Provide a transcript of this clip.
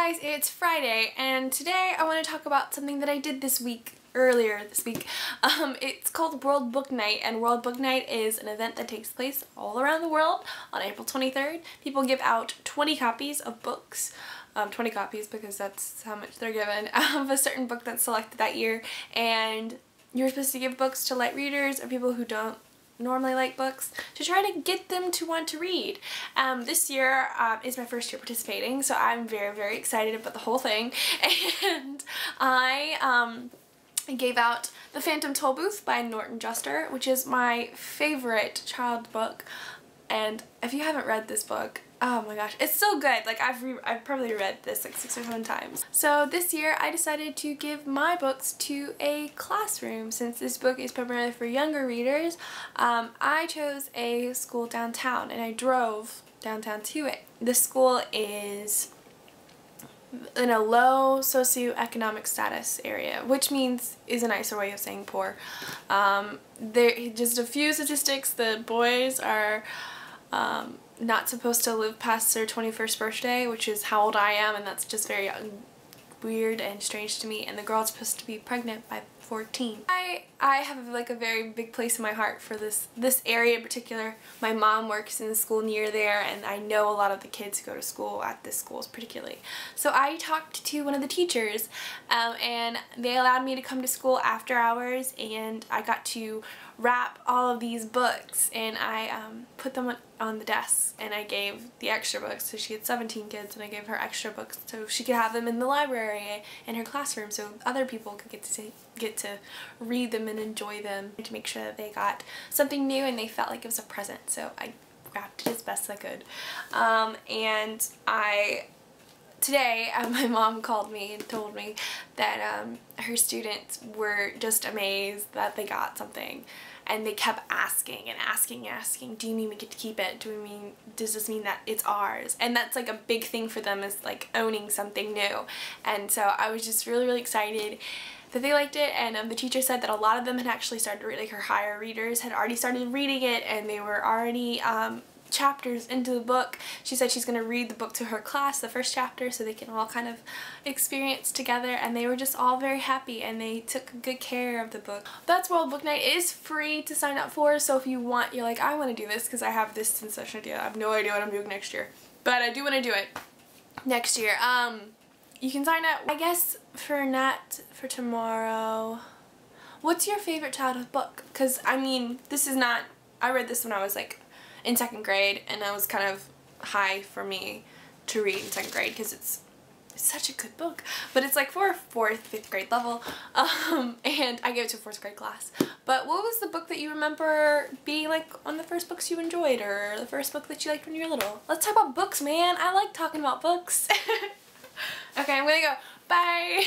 guys, it's Friday and today I want to talk about something that I did earlier this week. It's called World Book Night, and World Book Night is an event that takes place all around the world on April 23rd. People give out 20 copies of books, 20 copies because that's how much they're given, of a certain book that's selected that year, and you're supposed to give books to light readers or people who don't normally like books to try to get them to want to read. This year is my first year participating, so I'm very excited about the whole thing, and I gave out The Phantom Tollbooth by Norton Juster, which is my favorite child book, and if you haven't read this book, oh my gosh, it's so good. Like I've probably read this like 6 or 7 times. So this year I decided to give my books to a classroom. Since this book is primarily for younger readers, I chose a school downtown and I drove downtown to it. The school is in a low socioeconomic status area, which means is a nicer way of saying poor. There just a few statistics. The boys are not supposed to live past their 21st birthday, which is how old I am, and that's just very weird and strange to me, and the girl's supposed to be pregnant by 14. I have like a very big place in my heart for this area in particular. My mom works in the school near there, and I know a lot of the kids who go to school at this school particularly. So I talked to one of the teachers, and they allowed me to come to school after hours, and I got to wrap all of these books, and I put them on the desk, and I gave the extra books. So she had 17 kids, and I gave her extra books so she could have them in the library in her classroom so other people could get to read them and enjoy them, to make sure that they got something new and they felt like it was a present. So I wrapped it as best I could. And today, my mom called me and told me that her students were just amazed that they got something, and they kept asking and asking, do you mean we get to keep it? Does this mean that it's ours? And that's like a big thing for them, is like owning something new. And so I was just really excited that they liked it, and the teacher said that a lot of them had actually started to read, like her higher readers had already started reading it, and they were already chapters into the book. She said she's going to read the book to her class, the first chapter, so they can all kind of experience together, and they were just all very happy and they took good care of the book. That's World Book Night. It is free to sign up for, so if you want, you're like, I want to do this because I have this sensation idea. I have no idea what I'm doing next year, but I do want to do it next year. You can sign up, I guess, for tomorrow. What's your favorite childhood book? Because I mean, I read this when I was like in 2nd grade, and that was kind of high for me to read in 2nd grade because it's such a good book, but it's like for 4th, 5th grade level, and I gave it to a 4th grade class. But what was the book that you remember being like one of the first books you enjoyed, or the first book that you liked when you were little? Let's talk about books, man. I like talking about books. Okay, I'm gonna go. Bye!